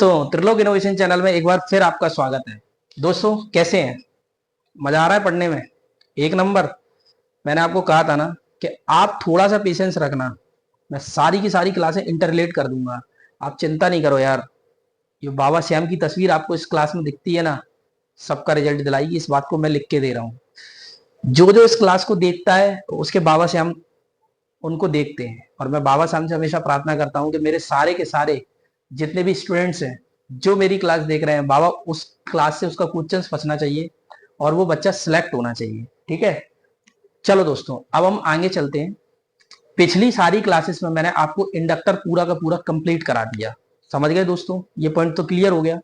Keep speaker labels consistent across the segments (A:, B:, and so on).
A: दोस्तों, Trilok innovation channel में एक बार फिर आपका स्वागत है। दोस्तों, कैसे हैं? मजा आ रहा है पढ़ने में? एक नंबर। मैंने आपको कहा था ना कि आप थोड़ा सा पेशेंस रखना, मैं सारी की सारी क्लासें इंटरलेट कर दूंगा। आप चिंता नहीं करो यार। ये बाबा श्याम की तस्वीर आपको इस क्लास में दिखती है ना, सबका रिजल्ट दिलाएगी। इस बात को मैं लिख के दे रहा हूँ। जो जो इस क्लास को देखता है उसके बाबा श्याम उनको देखते हैं। और मैं बाबा श्याम से हमेशा प्रार्थना करता हूँ कि मेरे सारे के सारे जितने भी स्टूडेंट्स हैं जो मेरी क्लास देख रहे हैं, बाबा उस क्लास से उसका क्वेश्चन फंसना चाहिए और वो बच्चा सिलेक्ट होना चाहिए। ठीक है, चलो दोस्तों, अब हम आगे चलते हैं। पिछली सारी क्लासेस में मैंने आपको इंडक्टर पूरा का पूरा कंप्लीट करा दिया। समझ गए दोस्तों? ये पॉइंट तो क्लियर हो गया।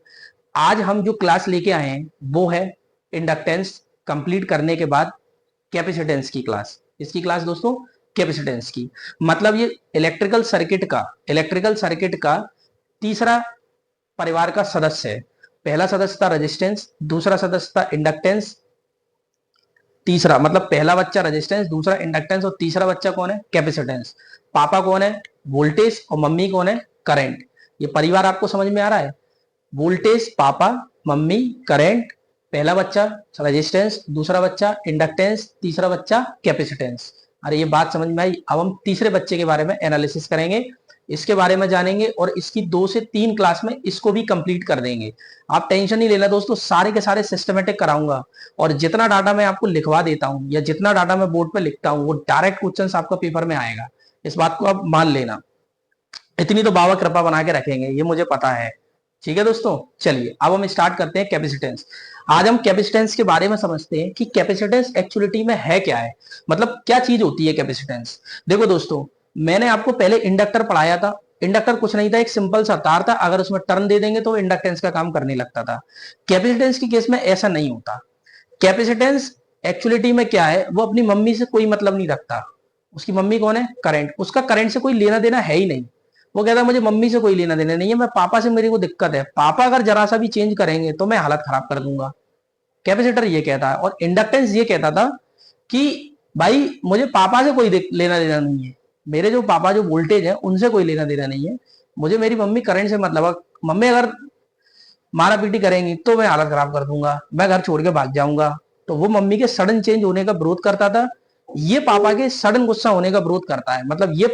A: आज हम जो क्लास लेके आए हैं वो है इंडक्टेंस कंप्लीट करने के बाद कैपेसिटेंस की क्लास। इसकी क्लास दोस्तों कैपेसिटेंस की, मतलब ये इलेक्ट्रिकल सर्किट का तीसरा परिवार का सदस्य है। पहला सदस्य था रेजिस्टेंस, दूसरा सदस्य था इंडक्टेंस, तीसरा मतलब पहला बच्चा रेजिस्टेंस, दूसरा इंडक्टेंस और तीसरा बच्चा कौन है? कैपेसिटेंस। पापा कौन है? वोल्टेज। और मम्मी कौन है? करंट। ये परिवार आपको समझ में आ रहा है? वोल्टेज पापा, मम्मी, करंट। पहला बच्चा रेजिस्टेंस, दूसरा बच्चा इंडक्टेंस, तीसरा बच्चा कैपेसिटेंस। अरे ये बात समझ में आई? अब हम तीसरे बच्चे के बारे में एनालिसिस करेंगे, इसके बारे में जानेंगे और इसकी 2 से 3 क्लास में इसको भी कंप्लीट कर देंगे। आप टेंशन नहीं लेना दोस्तों, सारे के सारे सिस्टमेटिक कराऊंगा और जितना डाटा मैं आपको लिखवा देता हूं या जितना डाटा मैं बोर्ड पे लिखता हूं वो डायरेक्ट क्वेश्चंस आपका पेपर में आएगा। इस बात को आप मान लेना। इतनी तो बाबा कृपा बना के रखेंगे, ये मुझे पता है। ठीक है दोस्तों, चलिए अब हम स्टार्ट करते हैं कैपेसिटेंस। आज हम कैपेसिटेंस के बारे में समझते हैं कि कैपेसिटेंस एक्चुअलिटी में है क्या है, मतलब क्या चीज होती है कैपेसिटेंस। देखो दोस्तों, मैंने आपको पहले इंडक्टर पढ़ाया था। इंडक्टर कुछ नहीं था, एक सिंपल सा तार था, अगर उसमें टर्न दे देंगे तो इंडक्टेंस का काम करने लगता था। कैपेसिटेंस के केस में ऐसा नहीं होता। कैपेसिटेंस एक्चुअलिटी में क्या है, वो अपनी मम्मी से कोई मतलब नहीं रखता। उसकी मम्मी कौन है? करंट। उसका करंट से कोई लेना देना है ही नहीं। वो कहता है मुझे मम्मी से कोई लेना देना नहीं है, मैं पापा से मेरे को दिक्कत है, पापा अगर जरा सा भी चेंज करेंगे तो मैं हालत खराब कर दूंगा। कैपेसिटर ये कहता है। और इंडक्टेंस ये कहता था कि भाई मुझे पापा से कोई लेना देना नहीं है, मेरे जो पापा जो वोल्टेज है उनसे कोई लेना देना नहीं है, मुझे मेरी मम्मी करंट से मतलब। मम्मी अगर मारा पीटी करेंगी तो मैं हालत खराब कर दूंगा, मैं घर छोड़ के भाग जाऊंगा। तो वो मम्मी के सडन चेंज होने का विरोध करता था, ये पापा के सडन गुस्सा होने का विरोध करता है। मतलब ये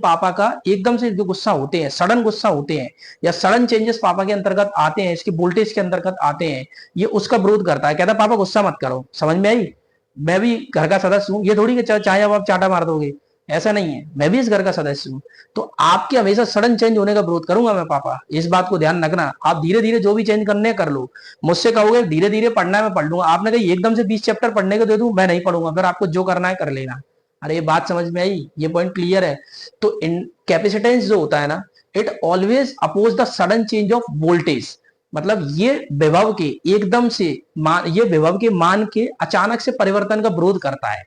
A: पापा का एकदम से जो गुस्सा होते हैं, सडन गुस्सा होते हैं या सडन चेंजेस पापा के अंतर्गत आते हैं, इसके वोल्टेज के अंतर्गत आते हैं, ये उसका विरोध करता है। कहता है पापा गुस्सा मत करो। समझ में आई? मैं भी घर का सदस्य हूं, ये थोड़ी कि चाहे अब आप चाटा मार दोगे, ऐसा नहीं है, मैं भी इस घर का सदस्य हूं। तो आपके हमेशा सडन चेंज होने का विरोध करूंगा मैं पापा, इस बात को ध्यान रखना। आप धीरे धीरे जो भी चेंज करने कर लो, मुझसे कहोगे धीरे धीरे पढ़ना है मैं पढ़ लूंगा, आपने कही एकदम से 20 चैप्टर पढ़ने को दे दूं, मैं नहीं पढ़ूंगा, फिर आपको जो करना है कर लेना। अरे ये बात समझ में आई? ये पॉइंट क्लियर है? तो इन कैपेसिटेंस जो होता है ना, it always oppose the sudden change of voltage. मतलब ये विभव के एकदम से ये विभव के मान के अचानक से परिवर्तन का विरोध करता है।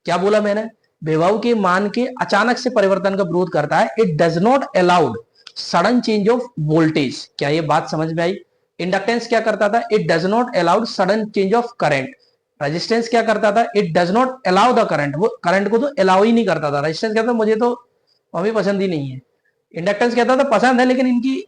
A: क्या बोला मैंने? विभव के मान के अचानक से परिवर्तन का विरोध करता है। It does not allowed sudden change of voltage. क्या ये बात समझ में आई? इंडक्टेंस क्या करता था? It does not allowed sudden change of current. Resistance क्या करता था? It does not allow the current. वो करंट को तो अलाउ ही नहीं करता था। रेजिस्टेंस कहता था मुझे तो मम्मी पसंद ही नहीं है। इंडक्टेंस कहता था पसंद है लेकिन इनकी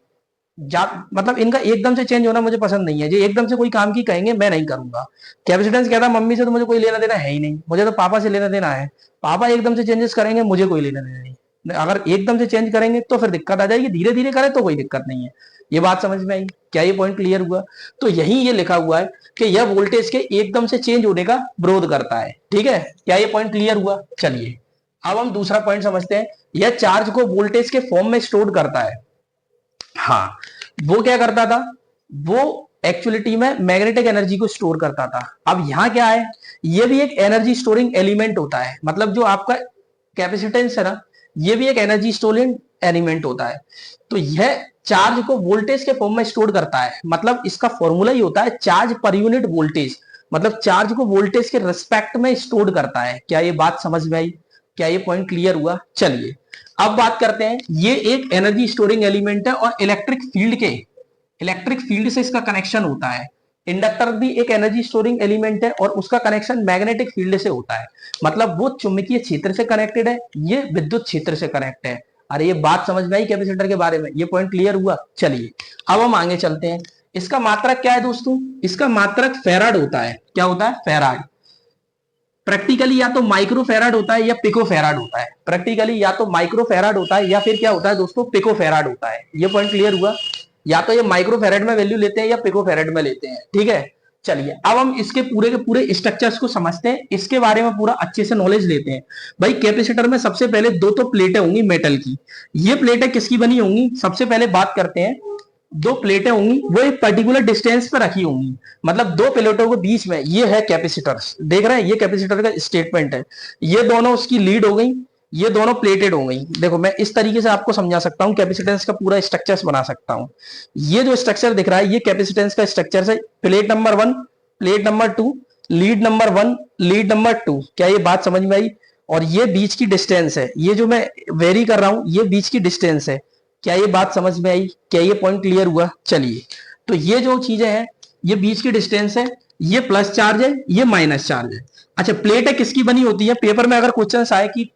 A: मतलब इनका एकदम से चेंज होना मुझे पसंद नहीं है, जो एकदम से कोई काम की कहेंगे मैं नहीं करूंगा। कैपेसिटेंस कहता है मम्मी से तो मुझे कोई लेना देना है ही नहीं, मुझे तो पापा से लेना देना है, पापा एकदम से चेंजेस करेंगे मुझे कोई लेना देना नहीं, अगर एकदम से चेंज करेंगे तो फिर दिक्कत आ जाएगी, धीरे धीरे करे तो कोई दिक्कत नहीं है। ये बात समझ में आई? क्या ये पॉइंट क्लियर हुआ? तो यही ये लिखा हुआ है कि यह वोल्टेज के एकदम से चेंज होने का विरोध करता है। ठीक है, क्या ये पॉइंट क्लियर हुआ? चलिए अब हम दूसरा पॉइंट समझते हैं। यह चार्ज को वोल्टेज के फॉर्म में स्टोर करता है। हाँ, वो क्या करता था? वो एक्चुअलिटी में मैग्नेटिक एनर्जी को स्टोर करता था। अब यहां क्या है, ये भी एक एनर्जी स्टोरिंग एलिमेंट होता है। मतलब जो आपका कैपेसिटेंस है ना, ये भी एक एनर्जी स्टोरिंग एलिमेंट होता है। तो यह चार्ज को वोल्टेज के फॉर्म में स्टोर करता है। मतलब इसका फॉर्मूला ही होता है चार्ज पर यूनिट वोल्टेज। मतलब चार्ज को वोल्टेज के रिस्पेक्ट में स्टोर करता है। क्या ये बात समझ में आई? क्या ये पॉइंट क्लियर हुआ? चलिए अब बात करते हैं। ये एक एनर्जी स्टोरिंग एलिमेंट है और इलेक्ट्रिक फील्ड से इसका कनेक्शन होता है। इंडक्टर भी एक एनर्जी स्टोरिंग एलिमेंट है और उसका कनेक्शन मैग्नेटिक फील्ड से होता है। मतलब वो चुंबकीय क्षेत्र से कनेक्टेड है, ये विद्युत क्षेत्र से कनेक्ट है। अरे ये बात समझ में आई कैपेसिटर के बारे में, ये पॉइंट क्लियर हुआ। चलिए अब हम आगे चलते हैं। इसका मात्रक क्या है दोस्तों? इसका मात्रक फेराड होता है। क्या होता है? फेराड। प्रैक्टिकली या तो माइक्रो फेराड होता है या पिको फेराड होता है। प्रैक्टिकली या तो माइक्रो फेराड होता है या फिर क्या होता है दोस्तों, पिको फेराड होता है। ये पॉइंट क्लियर हुआ। या तो ये माइक्रो फेराड में वैल्यू लेते हैं या पिको फेराड में लेते हैं, ठीक है। चलिए अब हम इसके पूरे के पूरे स्ट्रक्चर्स को समझते हैं, इसके बारे में पूरा अच्छे से नॉलेज लेते हैं। भाई कैपेसिटर में सबसे पहले दो तो प्लेटें होंगी मेटल की। ये प्लेटें किसकी बनी होंगी? सबसे पहले बात करते हैं, दो प्लेटें होंगी वो एक पर्टिकुलर डिस्टेंस पर रखी होंगी, मतलब दो प्लेटों के बीच में। ये है कैपेसिटर, देख रहे हैं, ये कैपेसिटर का स्टेटमेंट है। ये दोनों उसकी लीड हो गई, ये दोनों प्लेटेड हो गई। देखो मैं इस तरीके से आपको समझा सकता हूं, कैपेसिटेंस का पूरा स्ट्रक्चर बना सकता हूं। ये जो स्ट्रक्चर दिख रहा है ये कैपेसिटेंस का स्ट्रक्चर है। Plate number 1, plate number 2, lead number 1, lead number 2। क्या ये बात समझ में आई? और ये बीच की डिस्टेंस है, ये जो मैं वेरी कर रहा हूं ये बीच की डिस्टेंस है। क्या ये बात समझ में आई? क्या ये पॉइंट क्लियर हुआ? चलिए तो ये जो चीजें हैं, ये बीच की डिस्टेंस है, ये प्लस चार्ज है, ये माइनस चार्ज है। अच्छा प्लेट है किसकी बनी होती है? पेपर में अगर क्वेश्चन आए कि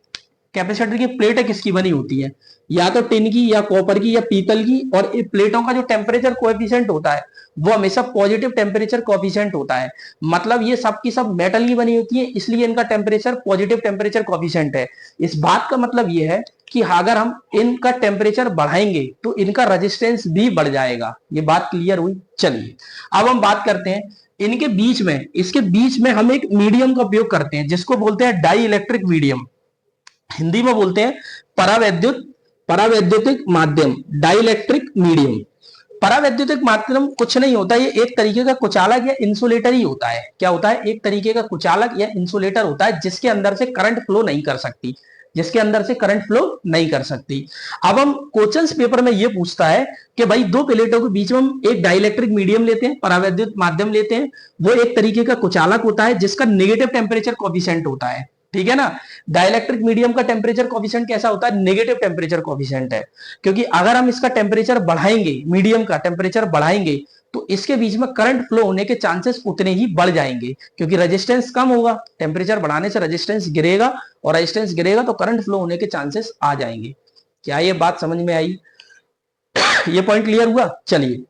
A: कैपेसिटर की प्लेट है किसकी बनी होती है, या तो टिन की या कॉपर की या पीतल की। और प्लेटों का जो टेम्परेचर कोएफिशिएंट होता है वो हमेशा पॉजिटिव टेम्परेचर कोएफिशिएंट होता है। मतलब ये सब की सब मेटल की बनी होती है, इसलिए इनका टेम्परेचर पॉजिटिव टेम्परेचर कोएफिशिएंट है। इस बात का मतलब ये है कि अगर हम इनका टेम्परेचर बढ़ाएंगे तो इनका रेजिस्टेंस भी बढ़ जाएगा। ये बात क्लियर हुई। चलिए अब हम बात करते हैं इनके बीच में, इसके बीच में हम एक मीडियम का उपयोग करते हैं जिसको बोलते हैं डाई इलेक्ट्रिक मीडियम, हिंदी में बोलते हैं परावैद्युतिक माध्यम, डाइलेक्ट्रिक मीडियम। परावैद्युतिक माध्यम कुछ नहीं होता, ये एक तरीके का कुचालक या इंसुलेटर ही होता है। क्या होता है? एक तरीके का कुचालक या इंसुलेटर होता है जिसके अंदर से करंट फ्लो नहीं कर सकती, जिसके अंदर से करंट फ्लो नहीं कर सकती। अब हम क्वेश्चंस पेपर में ये पूछता है कि भाई दो प्लेटों के बीच में हम एक डाइलेक्ट्रिक मीडियम लेते हैं, परावैद्युत माध्यम लेते हैं। वो एक तरीके का कुचालक होता है जिसका नेगेटिव टेम्परेचर कोएफिशिएंट होता है, ठीक है ना। डाइलेक्ट्रिक मीडियम का टेम्परेचर कोएफिशिएंट कैसा होता है? नेगेटिव टेम्परेचर कोएफिशिएंट है। क्योंकि अगर हम इसका टेम्परेचर बढ़ाएंगे, मीडियम का टेम्परेचर बढ़ाएंगे तो इसके बीच में करंट फ्लो होने के चांसेस उतने ही बढ़ जाएंगे, क्योंकि रेजिस्टेंस कम होगा। टेम्परेचर बढ़ाने से रेजिस्टेंस गिरेगा, और रेजिस्टेंस गिरेगा तो करंट फ्लो होने के चांसेस आ जाएंगे। क्या ये बात समझ में आई? ये पॉइंट क्लियर हुआ। चलिए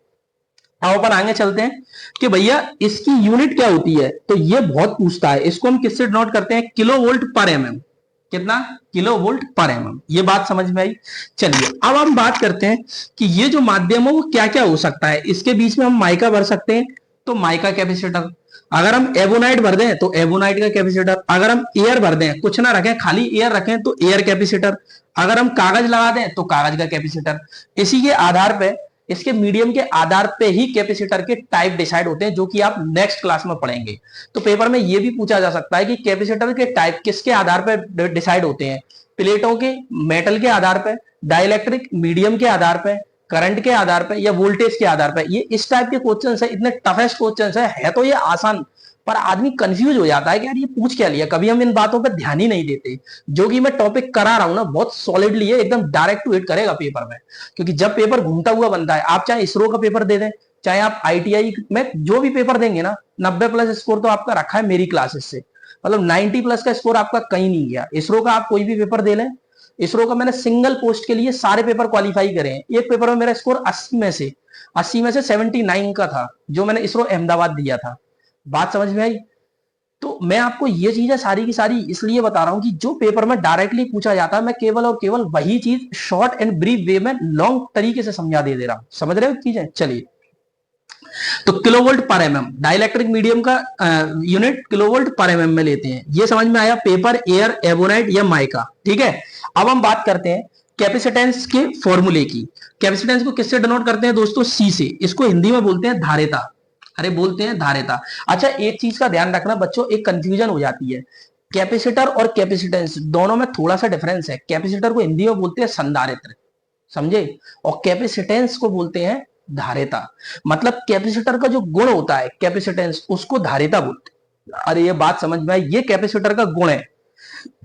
A: अब अपन आगे चलते हैं कि भैया इसकी यूनिट क्या होती है। तो ये बहुत पूछता है, इसको हम किससे डिनोट करते हैं? किलो वोल्ट पर एमएम। कितना? किलो वोल्ट पर एमएम। ये बात समझ में आई। चलिए अब हम बात करते हैं कि ये जो माध्यम है वो क्या क्या हो सकता है। इसके बीच में हम माइका भर सकते हैं तो माइका कैपेसिटर, अगर हम एबोनाइट भर दें तो एबोनाइट का कैपेसिटर, अगर हम एयर भर दें, कुछ ना रखें खाली एयर रखें तो एयर कैपेसिटर, अगर हम कागज लगा दें तो कागज का कैपेसिटर। इसी के आधार पे, इसके मीडियम के आधार पे ही कैपेसिटर के टाइप डिसाइड होते हैं, जो कि आप नेक्स्ट क्लास में पढ़ेंगे। तो पेपर में यह भी पूछा जा सकता है कि कैपेसिटर के टाइप किसके आधार पर डिसाइड होते हैं? प्लेटों के, मेटल के आधार पर, डाइलेक्ट्रिक मीडियम के आधार पर, करंट के आधार पर, या वोल्टेज के आधार पर। ये इस टाइप के क्वेश्चंस है, इतने टफेस्ट क्वेश्चंस है तो ये आसान, पर आदमी कंफ्यूज हो जाता है कि यार ये पूछ क्या लिया। कभी हम इन बातों पर ध्यान ही नहीं देते। जो कि मैं टॉपिक करा रहा हूं ना बहुत सॉलिडली है, एकदम डायरेक्ट टू हिट करेगा पेपर में। क्योंकि जब पेपर घूमता हुआ बनता है, आप चाहे इसरो का पेपर दे दें, चाहे आप आईटीआई में जो भी पेपर देंगे ना, 90+ स्कोर तो आपका रखा है मेरी क्लासेस से। मतलब 90+ का स्कोर आपका कहीं नहीं गया। इसरो का आप कोई भी पेपर दे लें, इसरो का मैंने सिंगल पोस्ट के लिए सारे पेपर क्वालिफाई करे हैं। एक पेपर में मेरा स्कोर 80 में से 79 का था, जो मैंने इसरो अहमदाबाद दिया था। बात समझ में आई? तो मैं आपको ये चीजें सारी की सारी इसलिए बता रहा हूं कि जो पेपर में डायरेक्टली पूछा जाता है, मैं केवल और केवल वही चीज शॉर्ट एंड ब्रीफ वे में लॉन्ग तरीके से समझा दे रहा हूं। समझ रहे हो चीजें? चलिए तो किलोवोल्ट पर एमएम, डाइलेक्ट्रिक मीडियम का यूनिट किलोवोल्ट पर एमएम में लेते हैं। ये समझ में आया? पेपर, एयर, एबोनाइट या माइका, ठीक है। अब हम बात करते हैं कैपेसिटेंस के फॉर्मूले की। कैपेसिटेंस को किससे डिनोट करते हैं दोस्तों? सी से। इसको हिंदी में बोलते हैं धारिता। अरे बोलते हैं धारिता। अच्छा एक चीज का ध्यान रखना बच्चों, एक कंफ्यूजन हो जाती है। कैपेसिटर और कैपेसिटेंस दोनों में थोड़ा सा डिफरेंस है। कैपेसिटर को हिंदी में बोलते हैं संधारित्र, समझे, और कैपेसिटेंस को बोलते हैं धारिता। मतलब कैपेसिटर का जो गुण होता है कैपेसिटेंस, उसको धारिता बोलते हैं। अरे ये बात समझ में आई? ये कैपेसिटर का गुण है।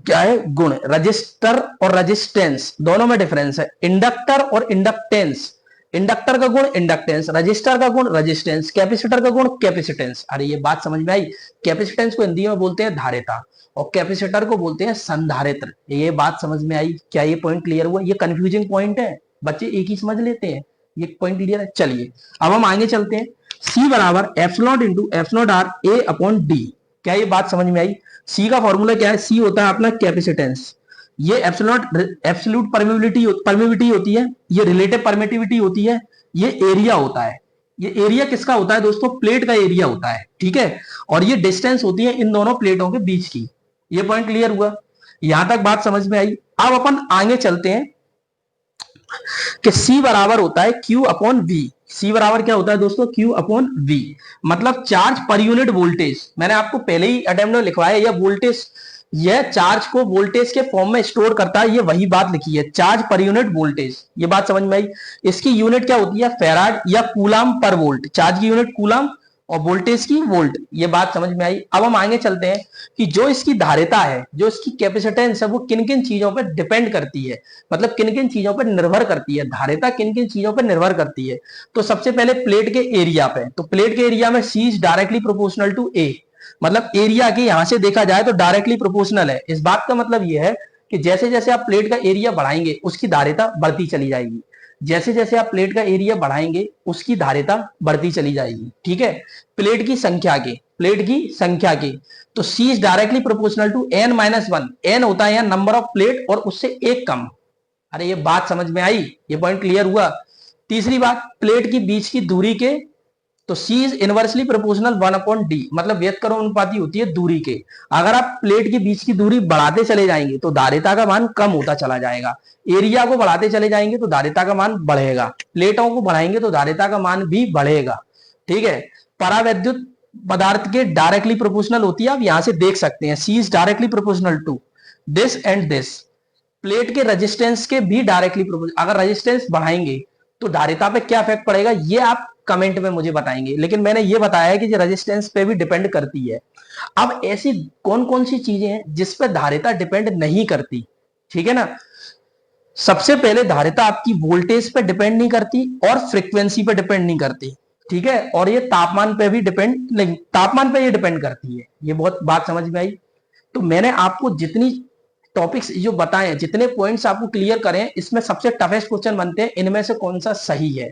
A: क्या है गुण? रजिस्टर और रजिस्टेंस दोनों में डिफरेंस है। इंडक्टर और इंडक्टेंस, इंडक्टर का गुण इंडक्टेंस, रजिस्टर का गुण रजिस्टेंस, कैपेसिटर का गुण कैपेसिटेंस। अरे ये बात समझ में आई। कैपेसिटेंस को हिंदी में बोलते हैं धारिता और कैपेसिटर को बोलते हैं संधारित्र। ये बात समझ में आई? क्या ये पॉइंट क्लियर हुआ? ये कंफ्यूजिंग पॉइंट है, बच्चे एक ही समझ लेते हैं। ये पॉइंट क्लियर है? चलिए अब हम आगे चलते हैं। सी बराबर epsilon into epsilon R A upon D. क्या ये बात समझ में आई? सी का फॉर्मूला क्या है? सी होता है अपना कैपेसिटेंस, ये एब्सोल्यूट परमिटिविटी होती है, ये रिलेटिव परमिटिविटी होती है, ये एरिया होता है। ये एरिया किसका होता है दोस्तों? प्लेट का एरिया होता है, ठीक है। और ये डिस्टेंस होती है इन दोनों प्लेटों के बीच की। ये पॉइंट क्लियर हुआ? यहां तक बात समझ में आई। अब अपन आगे चलते हैं कि C बराबर होता है Q अपॉन V। C बराबर क्या होता है दोस्तों? Q अपॉन V, मतलब चार्ज पर यूनिट वोल्टेज। मैंने आपको पहले ही अटेम्प्ट में लिखवाया, यह वोल्टेज, यह चार्ज को वोल्टेज के फॉर्म में स्टोर करता है। ये वही बात लिखी है, चार्ज पर यूनिट वोल्टेज। ये बात समझ में आई? इसकी यूनिट क्या होती है? फेराड या कूलाम पर वोल्ट। चार्ज की यूनिट कूलाम और वोल्टेज की वोल्ट। ये बात समझ में आई। अब हम आगे चलते हैं कि जो इसकी धारिता है, जो इसकी कैपेसिटेंस है, वो किन किन चीजों पर डिपेंड करती है, मतलब किन किन चीजों पर निर्भर करती है। धारिता किन किन चीजों पर निर्भर करती है? तो सबसे पहले प्लेट के एरिया पे। तो प्लेट के एरिया में C is directly proportional to A, मतलब एरिया के यहां से देखा जाए तो डायरेक्टली प्रोपोर्शनल है। इस बात का मतलब यह है कि जैसे जैसे आप प्लेट का एरिया बढ़ाएंगे उसकी धारिता बढ़ती चली जाएगी। जैसे जैसे आप प्लेट का एरिया बढ़ाएंगे उसकी धारिता बढ़ती चली जाएगी, ठीक है। प्लेट की संख्या के, प्लेट की संख्या के, तो C is directly proportional to n minus one. n होता है यहाँ नंबर ऑफ प्लेट और उससे एक कम। अरे ये बात समझ में आई? ये पॉइंट क्लियर हुआ? तीसरी बात, प्लेट की बीच की दूरी के, तो C is inversely proportional 1/d, मतलब व्यस्तकरणानुपाती होती है दूरी के। अगर आप प्लेट के बीच की दूरी बढ़ाते चले जाएंगे तो धारिता का मान कम होता चला जाएगा। एरिया को बढ़ाते चले जाएंगे तो धारिता का मान बढ़ेगा, प्लेटों को बढ़ाएंगे तो धारिता का मान भी बढ़ेगा, ठीक है। परावैद्युत पदार्थ के डायरेक्टली प्रोपोर्शनल होती है, आप यहां से देख सकते हैं। C is directly proportional to this and this. Plate के रेजिस्टेंस के भी डायरेक्टली प्रोपोर्शनल। अगर रेजिस्टेंस बढ़ाएंगे तो धारिता पे क्या इफेक्ट पड़ेगा, ये आप कमेंट में मुझे बताएंगे, लेकिन मैंने ये बताया है कि ये रेजिस्टेंस पे भी डिपेंड करती है। अब ऐसी कौन कौन सी चीजें हैं जिस पे धारिता डिपेंड नहीं करती, ठीक है ना। सबसे पहले धारिता आपकी वोल्टेज पे डिपेंड नहीं करती और फ्रीक्वेंसी पे डिपेंड नहीं करती, ठीक है। और ये तापमान पे भी डिपेंड नहीं, तापमान पे ये डिपेंड करती है। ये बहुत बात समझ में आई। तो मैंने आपको जितनी टॉपिक्स जो बताए, जितने पॉइंट्स आपको क्लियर करें, इसमें सबसे टफेस्ट क्वेश्चन बनते हैं इनमें से कौन सा सही है,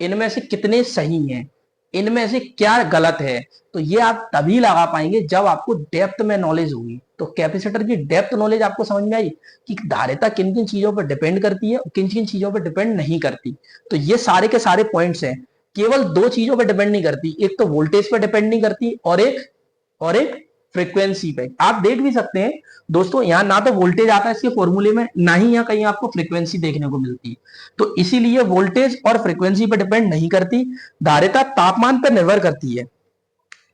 A: इनमें से कितने सही हैं, इनमें से क्या गलत है। तो ये आप तभी लगा पाएंगे जब आपको डेप्थ में नॉलेज होगी। तो कैपेसिटर की डेप्थ नॉलेज आपको समझ में आई कि धारिता किन किन चीजों पर डिपेंड करती है और किन किन चीजों पर डिपेंड नहीं करती। तो ये सारे के सारे पॉइंट्स हैं, केवल दो चीजों पर डिपेंड नहीं करती, एक तो वोल्टेज पर डिपेंड नहीं करती और एक फ्रीक्वेंसी पे। आप देख भी सकते हैं दोस्तों, यहां ना तो वोल्टेज आता है इसके फॉर्मूले में, ना ही यहां कहीं आपको फ्रीक्वेंसी देखने को मिलती है। तो इसीलिए वोल्टेज और फ्रीक्वेंसी पे डिपेंड नहीं करती। धारिता तापमान पर निर्भर करती है।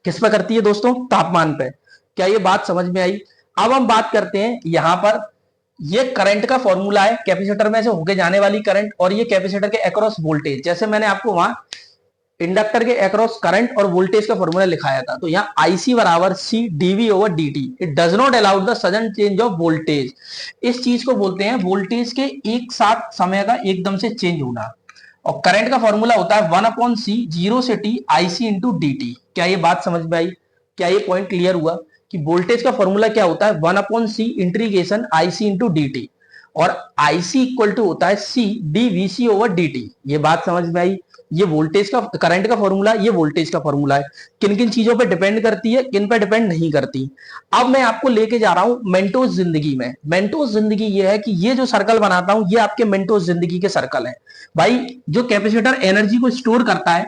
A: किस पर करती है दोस्तों? तापमान पे। क्या ये बात समझ में आई? अब हम बात करते हैं यहां पर, ये करंट का फॉर्मूला है, कैपेसिटर में से होके जाने वाली करंट, और ये कैपेसिटर के अक्रॉस वोल्टेज। जैसे मैंने आपको वहां इंडक्टर के अक्रॉस करंट और वोल्टेज का फॉर्मूला लिखाया था, तो यहाँ IC बराबर C dV over dt। It does not allow the sudden change of voltage. इस चीज को बोलते हैं वोल्टेज के एक साथ समय का एकदम से चेंज होना। और करंट का फॉर्मूला होता है 1/c 0 से t IC इंटू dt। क्या ये बात समझ में आई? क्या ये पॉइंट क्लियर हुआ कि वोल्टेज का फॉर्मूला क्या होता है? 1/c integration IC into dt, और IC इक्वल टू होता है C dVC ओवर dt। ये बात समझ में आई? ये वोल्टेज का, करंट का फॉर्मूला, ये वोल्टेज का फॉर्मूला है। किन किन चीजों पे डिपेंड करती है, किन पे डिपेंड नहीं करती। अब मैं आपको लेके जा रहा हूं मेंटोस जिंदगी में। मेंटोस जिंदगी ये है कि ये जो सर्कल बनाता हूं ये आपके मेंटोस जिंदगी के सर्कल है। भाई जो कैपेसिटर एनर्जी को स्टोर करता है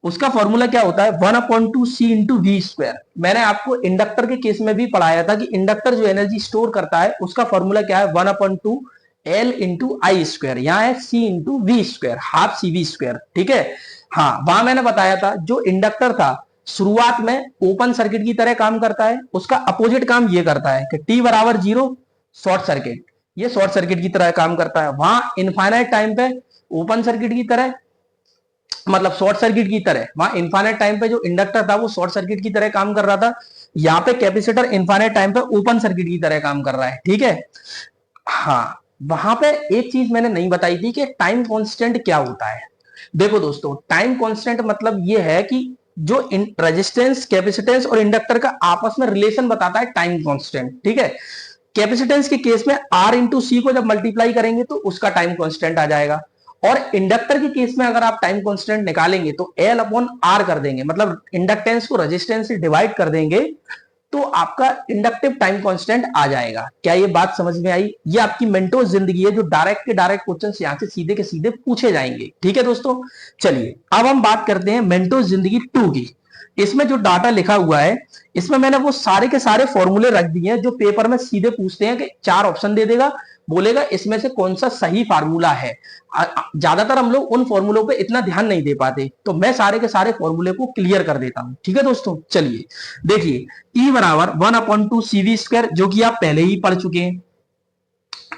A: उसका फॉर्मूला क्या होता है? 1/2C into V square. मैंने आपको इंडक्टर के केस में भी पढ़ाया था कि इंडक्टर जो एनर्जी स्टोर करता है उसका फॉर्मूला क्या है? 1/2L इंटू आई स्क्वायर। यहाँ है C into V square, half CV square, ठीक है। हाँ, वहां मैंने बताया था जो इंडक्टर था शुरुआत में ओपन सर्किट की तरह काम करता है, उसका अपोजिट काम ये करता है कि T बराबर 0 शॉर्ट सर्किट, ये शॉर्ट सर्किट की तरह काम करता है। वहां इनफाइनाइट टाइम पे ओपन सर्किट की तरह, मतलब शॉर्ट सर्किट की तरह, वहां इनफाइनाइट टाइम पे जो इंडक्टर था वो शॉर्ट सर्किट की तरह काम कर रहा था। यहाँ पे कैपेसिटर इनफाइनाइट टाइम पे ओपन सर्किट की तरह काम कर रहा है, ठीक है। हाँ, वहां पे एक चीज मैंने नहीं बताई थी कि टाइम कांस्टेंट क्या होता है। देखो दोस्तों, टाइम कांस्टेंट मतलब ये है कि जो रेजिस्टेंस, कैपेसिटेंस और इंडक्टर का आपस में रिलेशन बताता है टाइम कांस्टेंट, ठीक है। कैपेसिटेंस के केस में आर इंटू सी को जब मल्टीप्लाई करेंगे तो उसका टाइम कांस्टेंट आ जाएगा, और इंडक्टर के केस में अगर आप टाइम कांस्टेंट निकालेंगे तो एल अपॉन आर कर देंगे, मतलब इंडक्टेंस को रेजिस्टेंस से डिवाइड कर देंगे तो आपका इंडक्टिव टाइम कांस्टेंट आ जाएगा। क्या ये बात समझ में आई? ये आपकी मेंटोस जिंदगी है, जो डायरेक्ट के डायरेक्ट क्वेश्चन यहां से सीधे के सीधे पूछे जाएंगे, ठीक है दोस्तों। चलिए अब हम बात करते हैं मेंटोस जिंदगी 2 की। इसमें जो डाटा लिखा हुआ है, इसमें मैंने वो सारे के सारे फॉर्मूले रख दिए हैं जो पेपर में सीधे पूछते हैं कि 4 ऑप्शन दे देगा, बोलेगा इसमें से कौन सा सही फार्मूला है। ज्यादातर हम लोग उन फॉर्मूलों पे इतना ध्यान नहीं दे पाते, तो मैं सारे के सारे फॉर्मूले को क्लियर कर देता हूं, ठीक है दोस्तों। चलिए देखिए, E बराबर 1/2 CV स्क्वायर, जो कि आप पहले ही पढ़ चुके हैं,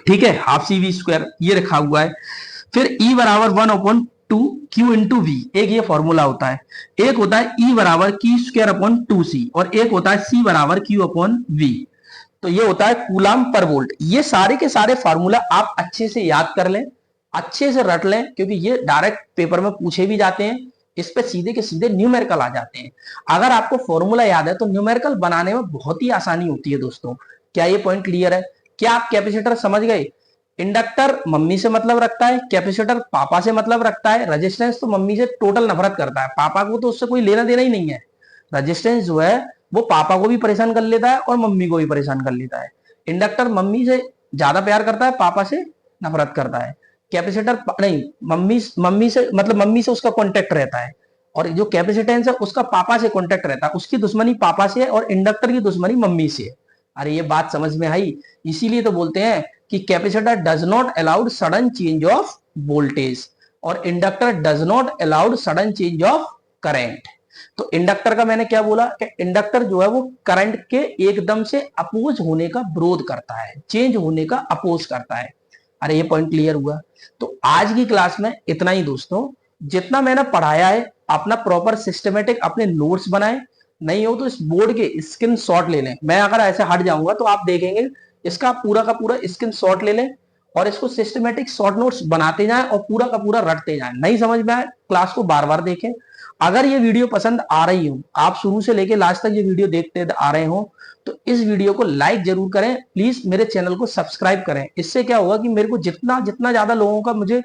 A: ठीक है, हाफ CV स्क्वायर ये रखा हुआ है। फिर E बराबर 1/2 Q इंटू वी, एक ये फॉर्मूला होता है। एक होता है E बराबर Q स्क्वायर अपॉन 2C, और एक होता है C बराबर Q अपॉन V, तो ये होता है कूलाम पर वोल्ट। ये सारे के सारे फार्मूला आप अच्छे से याद कर लें, अच्छे से रट लें, क्योंकि ये डायरेक्ट पेपर में पूछे भी जाते हैं, इस पे सीधे के सीधे न्यूमेरिकल आ जाते हैं। अगर आपको फॉर्मूला याद है तो न्यूमेरिकल बनाने में बहुत ही आसानी होती है दोस्तों। क्या ये पॉइंट क्लियर है? क्या आप कैपेसिटर समझ गए? इंडक्टर मम्मी से मतलब रखता है, कैपेसिटर पापा से मतलब रखता है, रेजिस्टेंस तो मम्मी से टोटल नफरत करता है, पापा को तो उससे कोई लेना देना ही नहीं है। रेजिस्टेंस जो है वो पापा को भी परेशान कर लेता है और मम्मी को भी परेशान कर लेता है। इंडक्टर मम्मी से ज्यादा प्यार करता है, पापा से नफरत करता है। कैपेसिटर नहीं, मम्मी मम्मी से मतलब मम्मी से उसका कॉन्टेक्ट रहता है, और जो कैपेसिटेंस है उसका पापा से कॉन्टेक्ट रहता है, उसकी दुश्मनी पापा से है और इंडक्टर की दुश्मनी मम्मी से है। अरे ये बात समझ में आई? इसीलिए तो बोलते हैं कि capacitor does not allowed sudden change of voltage, और inductor does not allowed sudden change of current. तो इंडक्टर का मैंने क्या बोला कि इंडक्टर जो है वो करंट के एकदम से अपोज होने का विरोध करता है, चेंज होने का अपोज करता है। अरे ये पॉइंट क्लियर हुआ? तो आज की क्लास में इतना ही दोस्तों। जितना मैंने पढ़ाया है अपना प्रॉपर सिस्टमेटिक अपने नोट्स बनाए, नहीं हो तो इस बोर्ड के स्क्रीन शॉट ले लें। मैं अगर ऐसे हट जाऊंगा तो आप देखेंगे इसका पूरा का पूरा स्क्रीन शॉट ले लें, और इसको सिस्टमेटिक शॉर्ट नोट्स बनाते जाएं और पूरा का पूरा रटते जाएं। नहीं समझ में आए क्लास को बार बार देखें। अगर ये वीडियो पसंद आ रही हो, आप शुरू से लेके लास्ट तक ये वीडियो देखते आ रहे हो, तो इस वीडियो को लाइक जरूर करें, प्लीज मेरे चैनल को सब्सक्राइब करें। इससे क्या होगा कि मेरे को जितना जितना ज्यादा लोगों का मुझे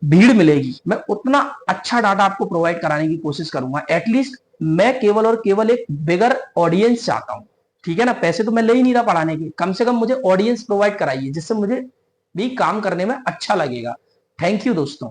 A: भीड़ मिलेगी, मैं उतना अच्छा डाटा आपको प्रोवाइड कराने की कोशिश करूंगा। एटलीस्ट मैं केवल और केवल एक बिगर ऑडियंस चाहता हूं, ठीक है ना। पैसे तो मैं ले ही नहीं रहा पढ़ाने के, कम से कम मुझे ऑडियंस प्रोवाइड कराइए जिससे मुझे भी काम करने में अच्छा लगेगा। थैंक यू दोस्तों।